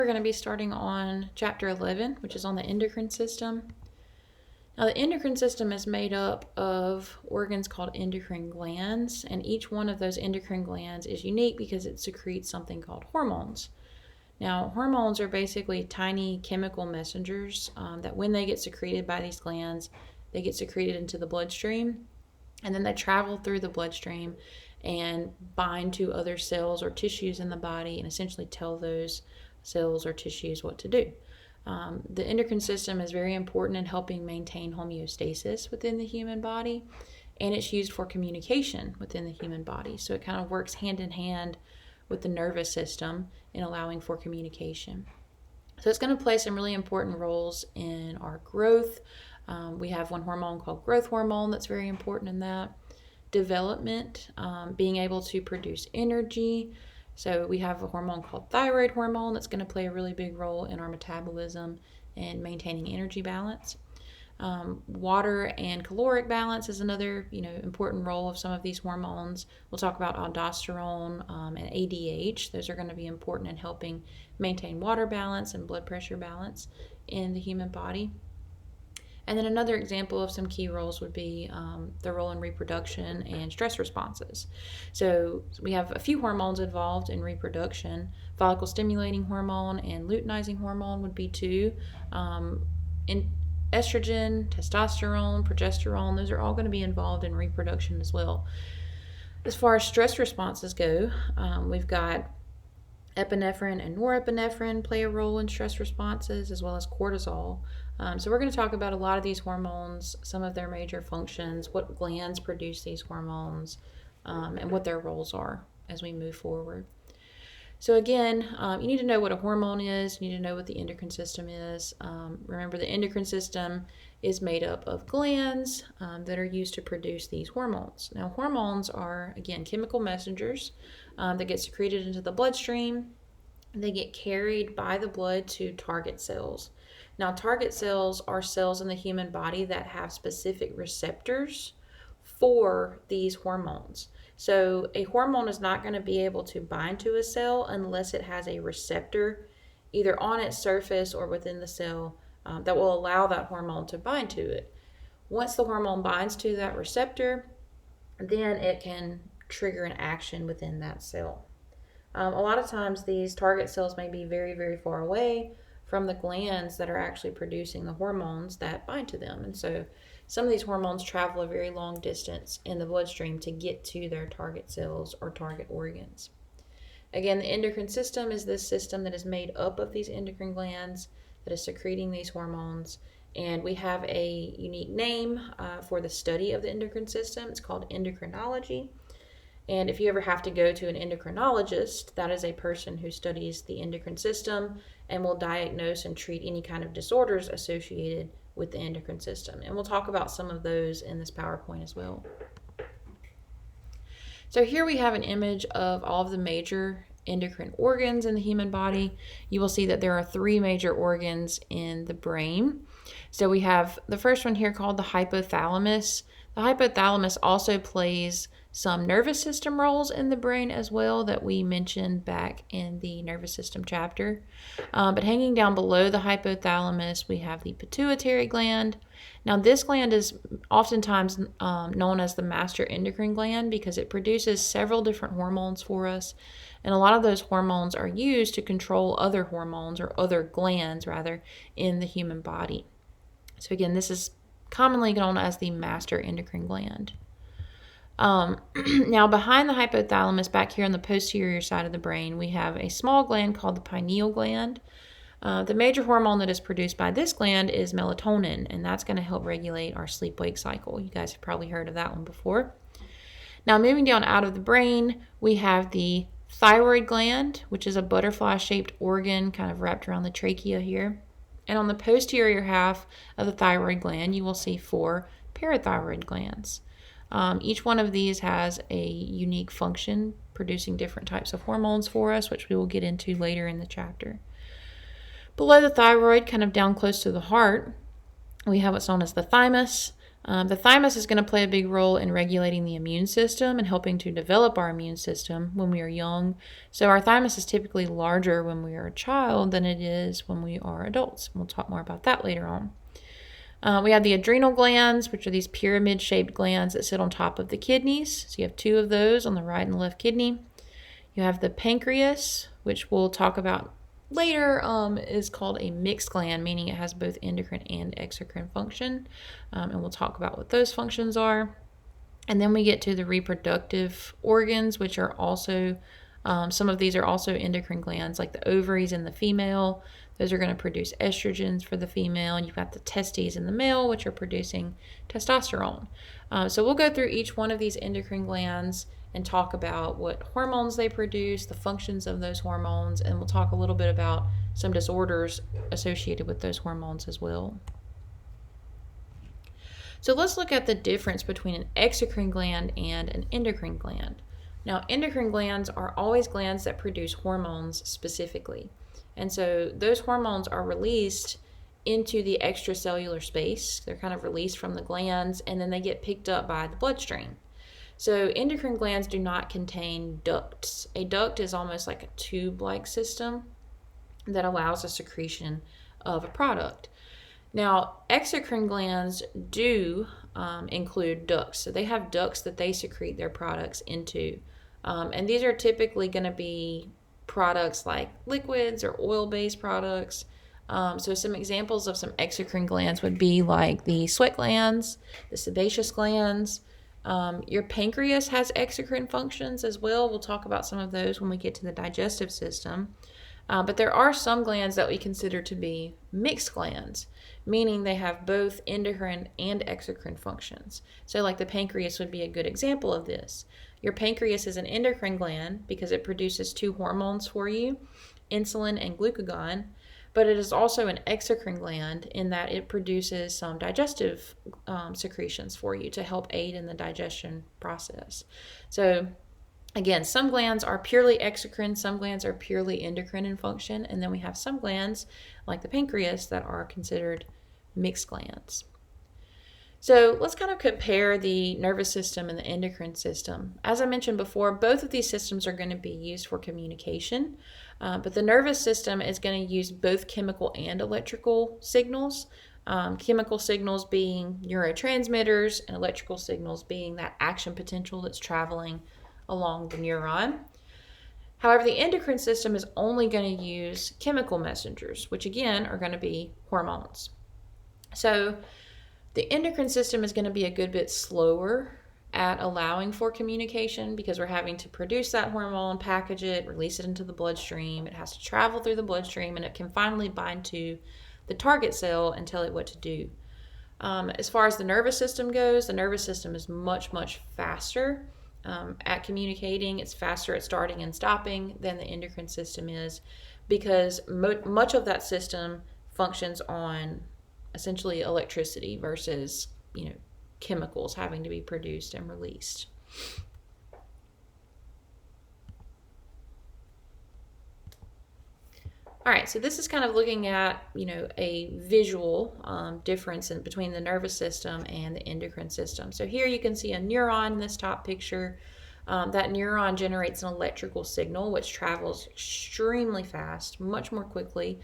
We're going to be starting on chapter 11, which is on the endocrine system. Now, the endocrine system is made up of organs called endocrine glands, and each one of those endocrine glands is unique because it secretes something called hormones. Now, hormones are basically tiny chemical messengers that when they get secreted by these glands, they get secreted into the bloodstream, and then they travel through the bloodstream and bind to other cells or tissues in the body and essentially tell those cells or tissues what to do. The endocrine system is very important in helping maintain homeostasis within the human body, and it's used for communication within the human body. So it kind of works hand in hand with the nervous system in allowing for communication. So it's going to play some really important roles in our growth. We have one hormone called growth hormone that's very important in that. Development, being able to produce energy. So we have a hormone called thyroid hormone that's going to play a really big role in our metabolism and maintaining energy balance. Water and caloric balance is another, important role of some of these hormones. We'll talk about aldosterone and ADH. Those are going to be important in helping maintain water balance and blood pressure balance in the human body. And then another example of some key roles would be the role in reproduction and stress responses. So we have a few hormones involved in reproduction. Follicle stimulating hormone and luteinizing hormone would be two. Estrogen, testosterone, progesterone, those are all going to be involved in reproduction as well. As far as stress responses go, we've got epinephrine and norepinephrine play a role in stress responses, as well as cortisol. So we're going to talk about a lot of these hormones, some of their major functions, what glands produce these hormones, and what their roles are as we move forward. So again, you need to know what a hormone is. You need to know what the endocrine system is. Remember, the endocrine system is made up of glands that are used to produce these hormones. Now, hormones are, again, chemical messengers that get secreted into the bloodstream. They get carried by the blood to target cells. Now, target cells are cells in the human body that have specific receptors for these hormones. So a hormone is not going to be able to bind to a cell unless it has a receptor either on its surface or within the cell that will allow that hormone to bind to it. Once the hormone binds to that receptor, then it can trigger an action within that cell. A lot of times these target cells may be very, very far away from the glands that are actually producing the hormones that bind to them. And so some of these hormones travel a very long distance in the bloodstream to get to their target cells or target organs. Again, the endocrine system is this system that is made up of these endocrine glands that is secreting these hormones. And we have a unique name for the study of the endocrine system. It's called endocrinology. And if you ever have to go to an endocrinologist, that is a person who studies the endocrine system and will diagnose and treat any kind of disorders associated with the endocrine system. And we'll talk about some of those in this PowerPoint as well. So here we have an image of all of the major endocrine organs in the human body. You will see that there are three major organs in the brain. So we have the first one here called the hypothalamus. The hypothalamus also plays some nervous system roles in the brain as well that we mentioned back in the nervous system chapter. But hanging down below the hypothalamus, we have the pituitary gland. Now, this gland is oftentimes known as the master endocrine gland because it produces several different hormones for us. And a lot of those hormones are used to control other hormones or other glands, rather, in the human body. So again, this is commonly known as the master endocrine gland. Now, behind the hypothalamus, back here on the posterior side of the brain, we have a small gland called the pineal gland. The major hormone that is produced by this gland is melatonin, and that's going to help regulate our sleep-wake cycle. You guys have probably heard of that one before. Now, moving down out of the brain, we have the thyroid gland, which is a butterfly-shaped organ kind of wrapped around the trachea here. And on the posterior half of the thyroid gland, you will see 4 parathyroid glands. Each one of these has a unique function, producing different types of hormones for us, which we will get into later in the chapter. Below the thyroid, kind of down close to the heart, we have what's known as the thymus. The thymus is going to play a big role in regulating the immune system and helping to develop our immune system when we are young. So our thymus is typically larger when we are a child than it is when we are adults. We'll talk more about that later on. We have the adrenal glands, which are these pyramid-shaped glands that sit on top of the kidneys. So you have two of those on the right and the left kidney. You have the pancreas, which we'll talk about later, is called a mixed gland, meaning it has both endocrine and exocrine function. And we'll talk about what those functions are. And then we get to the reproductive organs, which are also, some of these are also endocrine glands, like the ovaries in the female. Those are going to produce estrogens for the female. And you've got the testes in the male, which are producing testosterone. So we'll go through each one of these endocrine glands and talk about what hormones they produce, the functions of those hormones, and we'll talk a little bit about some disorders associated with those hormones as well. So let's look at the difference between an exocrine gland and an endocrine gland. Now, endocrine glands are always glands that produce hormones specifically. And so those hormones are released into the extracellular space. They're kind of released from the glands, and then they get picked up by the bloodstream. So endocrine glands do not contain ducts. A duct is almost like a tube-like system that allows the secretion of a product. Now, exocrine glands do include ducts. So they have ducts that they secrete their products into. And these are typically going to be products like liquids or oil-based products. So some examples of some exocrine glands would be like the sweat glands, the sebaceous glands. Your pancreas has exocrine functions as well. We'll talk about some of those when we get to the digestive system. But there are some glands that we consider to be mixed glands, meaning they have both endocrine and exocrine functions. So like the pancreas would be a good example of this. Your pancreas is an endocrine gland because it produces two hormones for you, insulin and glucagon, but it is also an exocrine gland in that it produces some digestive secretions for you to help aid in the digestion process. So again, some glands are purely exocrine, some glands are purely endocrine in function, and then we have some glands, like the pancreas, that are considered mixed glands. So let's kind of compare the nervous system and the endocrine system. As I mentioned before, both of these systems are going to be used for communication, but the nervous system is going to use both chemical and electrical signals. Chemical signals being neurotransmitters and electrical signals being that action potential that's traveling along the neuron. However, the endocrine system is only going to use chemical messengers, which again are going to be hormones. So the endocrine system is going to be a good bit slower at allowing for communication because we're having to produce that hormone, package it, release it into the bloodstream. It has to travel through the bloodstream, and it can finally bind to the target cell and tell it what to do. As far as the nervous system goes, the nervous system is much, much faster at communicating. It's faster at starting and stopping than the endocrine system is because much of that system functions on essentially electricity versus, chemicals having to be produced and released. All right, so this is kind of looking at, a visual difference between the nervous system and the endocrine system. So here you can see a neuron in this top picture. That neuron generates an electrical signal which travels extremely fast, much more quickly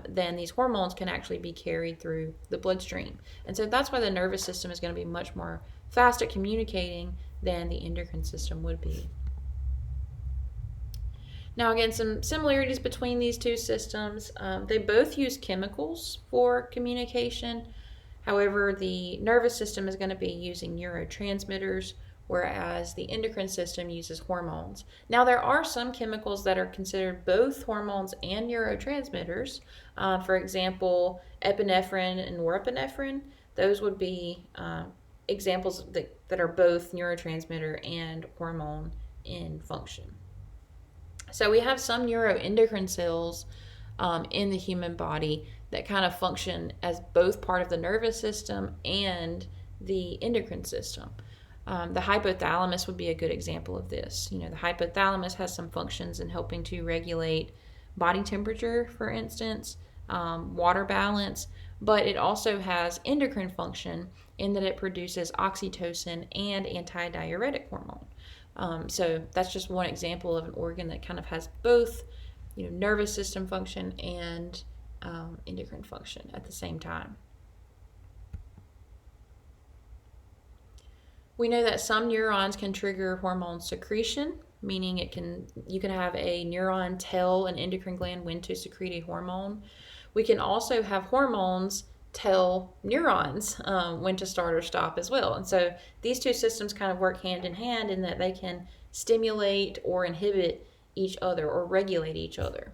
than these hormones can actually be carried through the bloodstream. And so that's why the nervous system is going to be much more fast at communicating than the endocrine system would be. Now again, some similarities between these two systems. They both use chemicals for communication. However, the nervous system is going to be using neurotransmitters, whereas the endocrine system uses hormones. Now there are some chemicals that are considered both hormones and neurotransmitters. For example, epinephrine and norepinephrine. Those would be examples that are both neurotransmitter and hormone in function. So we have some neuroendocrine cells in the human body that kind of function as both part of the nervous system and the endocrine system. The hypothalamus would be a good example of this. The hypothalamus has some functions in helping to regulate body temperature, for instance. water balance, but it also has endocrine function in that it produces oxytocin and antidiuretic hormone. So that's just one example of an organ that kind of has both, nervous system function and endocrine function at the same time. We know that some neurons can trigger hormone secretion, meaning you can have a neuron tell an endocrine gland when to secrete a hormone. We can also have hormones tell neurons when to start or stop as well. And so these two systems kind of work hand in hand in that they can stimulate or inhibit each other or regulate each other.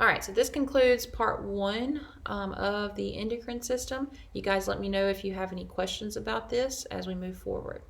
All right, so this concludes part 1 of the endocrine system. You guys let me know if you have any questions about this as we move forward.